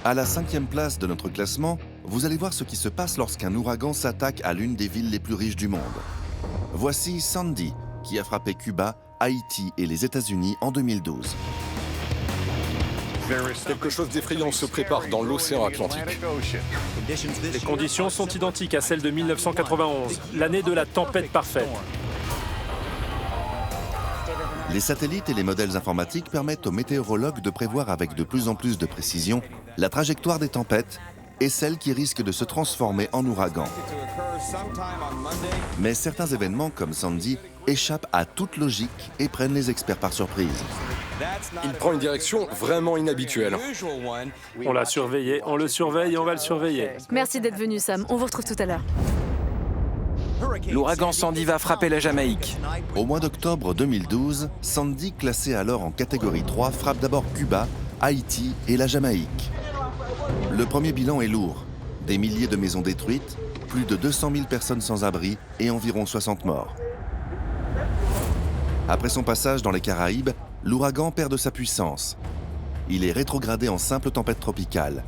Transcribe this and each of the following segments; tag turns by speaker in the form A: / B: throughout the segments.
A: À la 5e place de notre classement, vous allez voir ce qui se passe lorsqu'un ouragan s'attaque à l'une des villes les plus riches du monde. Voici Sandy, qui a frappé Cuba, Haïti et les États-Unis en 2012.
B: Quelque chose d'effrayant se prépare dans l'océan Atlantique.
C: Les conditions sont identiques à celles de 1991, l'année de la tempête parfaite.
A: Les satellites et les modèles informatiques permettent aux météorologues de prévoir avec de plus en plus de précision la trajectoire des tempêtes et celle qui risque de se transformer en ouragan. Mais certains événements comme Sandy échappent à toute logique et prennent les experts par surprise.
B: Il prend une direction vraiment inhabituelle.
C: On l'a surveillé, on le surveille et on va le surveiller.
D: Merci d'être venu, Sam. On vous retrouve tout à l'heure.
E: L'ouragan Sandy va frapper la Jamaïque.
A: Au mois d'octobre 2012, Sandy, classé alors en catégorie 3, frappe d'abord Cuba, Haïti et la Jamaïque. Le premier bilan est lourd. Des milliers de maisons détruites, plus de 200 000 personnes sans abri et environ 60 morts. Après son passage dans les Caraïbes, l'ouragan perd de sa puissance. Il est rétrogradé en simple tempête tropicale.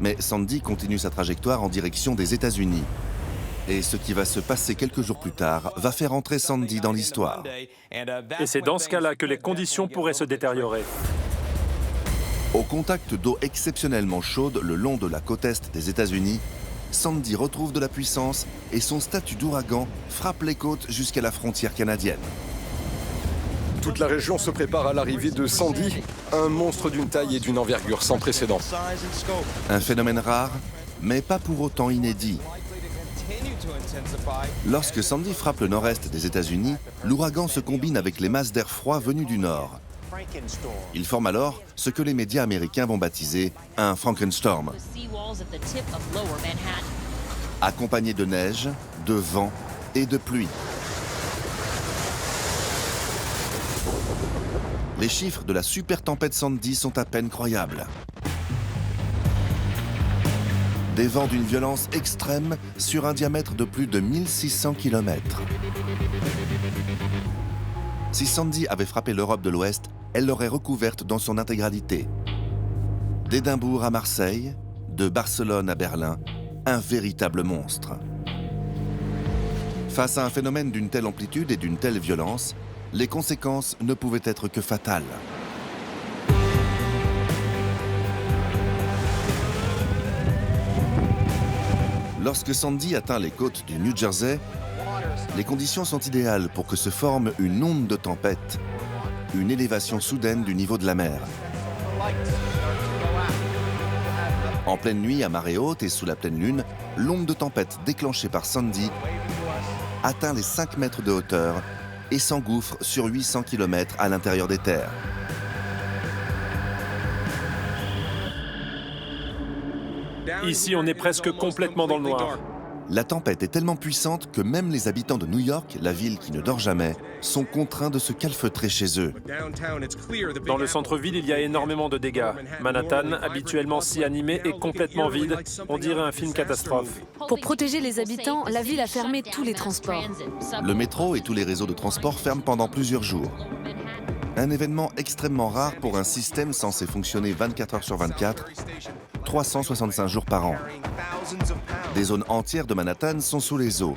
A: Mais Sandy continue sa trajectoire en direction des États-Unis. Et ce qui va se passer quelques jours plus tard va faire entrer Sandy dans l'histoire.
C: Et c'est dans ce cas-là que les conditions pourraient se détériorer.
A: Au contact d'eau exceptionnellement chaude le long de la côte est des États-Unis, Sandy retrouve de la puissance et son statut d'ouragan frappe les côtes jusqu'à la frontière canadienne.
B: Toute la région se prépare à l'arrivée de Sandy, un monstre d'une taille et d'une envergure sans précédent.
A: Un phénomène rare, mais pas pour autant inédit. Lorsque Sandy frappe le nord-est des États-Unis, l'ouragan se combine avec les masses d'air froid venues du nord. Il forme alors ce que les médias américains vont baptiser un Frankenstorm. Accompagné de neige, de vent et de pluie. Les chiffres de la super tempête Sandy sont à peine croyables. Des vents d'une violence extrême sur un diamètre de plus de 1600 km. Si Sandy avait frappé l'Europe de l'Ouest, elle l'aurait recouverte dans son intégralité. D'Édimbourg à Marseille, de Barcelone à Berlin, un véritable monstre. Face à un phénomène d'une telle amplitude et d'une telle violence, les conséquences ne pouvaient être que fatales. Lorsque Sandy atteint les côtes du New Jersey, les conditions sont idéales pour que se forme une onde de tempête, une élévation soudaine du niveau de la mer. En pleine nuit, à marée haute et sous la pleine lune, l'onde de tempête déclenchée par Sandy atteint les 5 mètres de hauteur et s'engouffre sur 800 km à l'intérieur des terres.
C: Ici, on est presque complètement dans le noir.
A: La tempête est tellement puissante que même les habitants de New York, la ville qui ne dort jamais, sont contraints de se calfeutrer chez eux.
C: Dans le centre-ville, il y a énormément de dégâts. Manhattan, habituellement si animé, est complètement vide. On dirait un film catastrophe.
D: Pour protéger les habitants, la ville a fermé tous les transports.
A: Le métro et tous les réseaux de transport ferment pendant plusieurs jours. Un événement extrêmement rare pour un système censé fonctionner 24 heures sur 24, 365 jours par an. Des zones entières de Manhattan sont sous les eaux.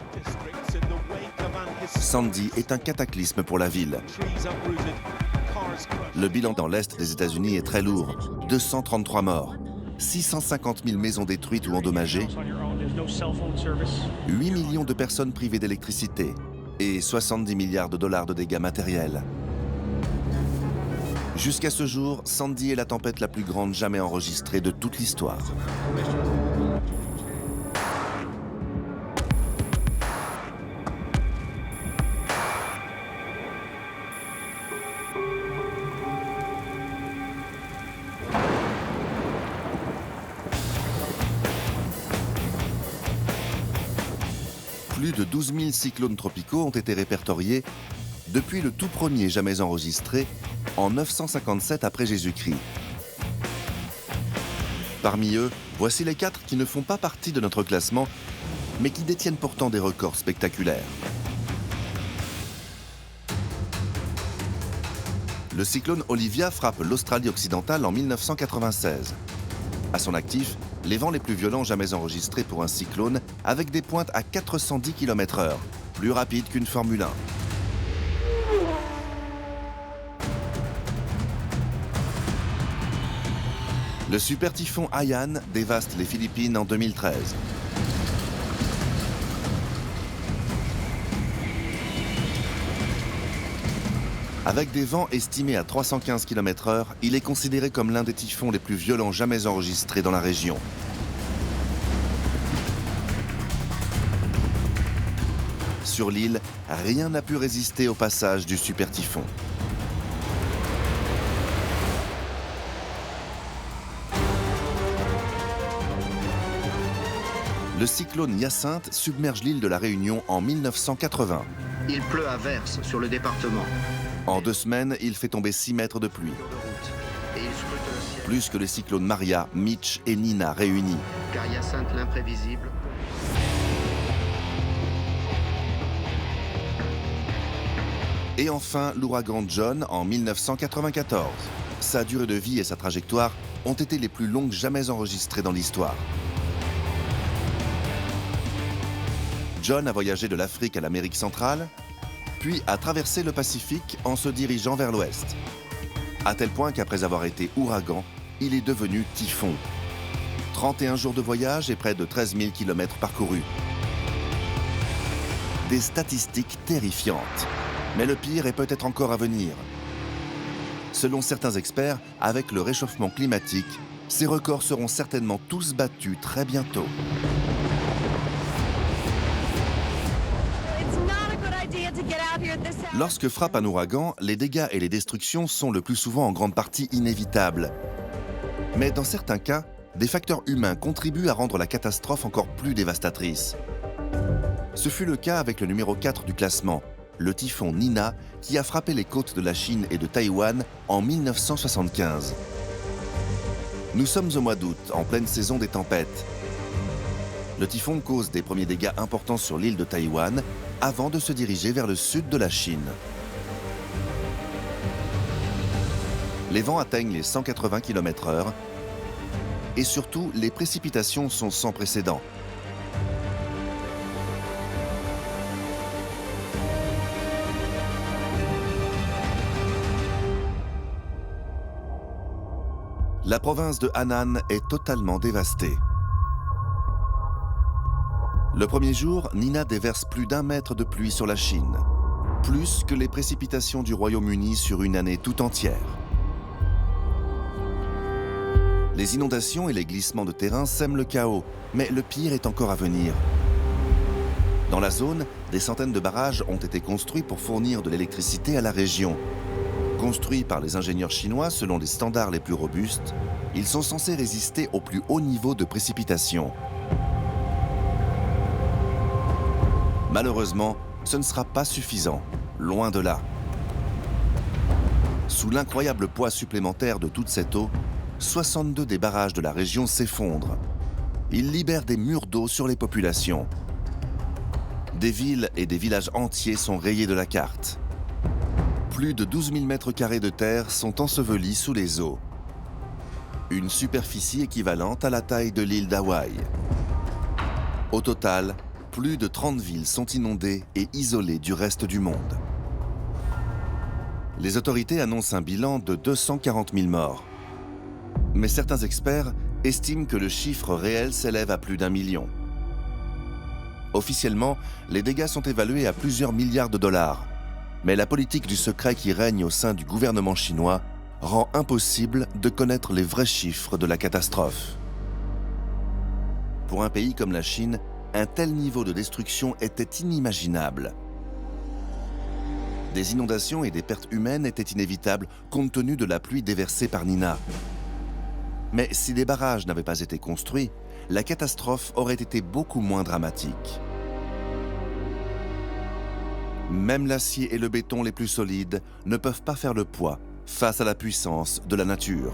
A: Sandy est un cataclysme pour la ville. Le bilan dans l'est des États-Unis est très lourd. 233 morts, 650 000 maisons détruites ou endommagées, 8 millions de personnes privées d'électricité et 70 milliards de dollars de dégâts matériels. Jusqu'à ce jour, Sandy est la tempête la plus grande jamais enregistrée de toute l'histoire. Plus de 12 000 cyclones tropicaux ont été répertoriés depuis le tout premier jamais enregistré en 957 après Jésus-Christ. Parmi eux, voici les 4 qui ne font pas partie de notre classement, mais qui détiennent pourtant des records spectaculaires. Le cyclone Olivia frappe l'Australie occidentale en 1996. À son actif, les vents les plus violents jamais enregistrés pour un cyclone, avec des pointes à 410 km/h, plus rapide qu'une Formule 1. Le super typhon Haiyan dévaste les Philippines en 2013. Avec des vents estimés à 315 km/h, il est considéré comme l'un des typhons les plus violents jamais enregistrés dans la région. Sur l'île, rien n'a pu résister au passage du super typhon. Le cyclone Hyacinthe submerge l'île de la Réunion en 1980.
F: Il pleut à verse sur le département.
A: En 2 semaines, il fait tomber 6 mètres de pluie.
F: Et il scrute le ciel.
A: Plus que les cyclones Maria, Mitch et Nina réunis.
F: Car Hyacinthe l'imprévisible.
A: Et enfin, l'ouragan John en 1994. Sa durée de vie et sa trajectoire ont été les plus longues jamais enregistrées dans l'histoire. John a voyagé de l'Afrique à l'Amérique centrale, puis a traversé le Pacifique en se dirigeant vers l'ouest. À tel point qu'après avoir été ouragan, il est devenu typhon. 31 jours de voyage et près de 13 000 km parcourus. Des statistiques terrifiantes. Mais le pire est peut-être encore à venir. Selon certains experts, avec le réchauffement climatique, ces records seront certainement tous battus très bientôt. Lorsque frappe un ouragan, les dégâts et les destructions sont le plus souvent en grande partie inévitables. Mais dans certains cas, des facteurs humains contribuent à rendre la catastrophe encore plus dévastatrice. Ce fut le cas avec le numéro 4 du classement, le typhon Nina, qui a frappé les côtes de la Chine et de Taïwan en 1975. Nous sommes au mois d'août, en pleine saison des tempêtes. Le typhon cause des premiers dégâts importants sur l'île de Taïwan avant de se diriger vers le sud de la Chine. Les vents atteignent les 180 km/h et surtout, les précipitations sont sans précédent. La province de Henan est totalement dévastée. Le premier jour, Nina déverse plus d'1 mètre de pluie sur la Chine, plus que les précipitations du Royaume-Uni sur une année tout entière. Les inondations et les glissements de terrain sèment le chaos, mais le pire est encore à venir. Dans la zone, des centaines de barrages ont été construits pour fournir de l'électricité à la région. Construits par les ingénieurs chinois selon les standards les plus robustes, ils sont censés résister au plus haut niveau de précipitation. Malheureusement, ce ne sera pas suffisant, loin de là. Sous l'incroyable poids supplémentaire de toute cette eau, 62 des barrages de la région s'effondrent. Ils libèrent des murs d'eau sur les populations. Des villes et des villages entiers sont rayés de la carte. Plus de 12 000 mètres carrés de terre sont ensevelis sous les eaux. Une superficie équivalente à la taille de l'île d'Hawaï. Au total, plus de 30 villes sont inondées et isolées du reste du monde. Les autorités annoncent un bilan de 240 000 morts. Mais certains experts estiment que le chiffre réel s'élève à plus d'1 million. Officiellement, les dégâts sont évalués à plusieurs milliards de dollars. Mais la politique du secret qui règne au sein du gouvernement chinois rend impossible de connaître les vrais chiffres de la catastrophe. Pour un pays comme la Chine, un tel niveau de destruction était inimaginable. Des inondations et des pertes humaines étaient inévitables compte tenu de la pluie déversée par Nina. Mais si des barrages n'avaient pas été construits, la catastrophe aurait été beaucoup moins dramatique. Même l'acier et le béton les plus solides ne peuvent pas faire le poids face à la puissance de la nature.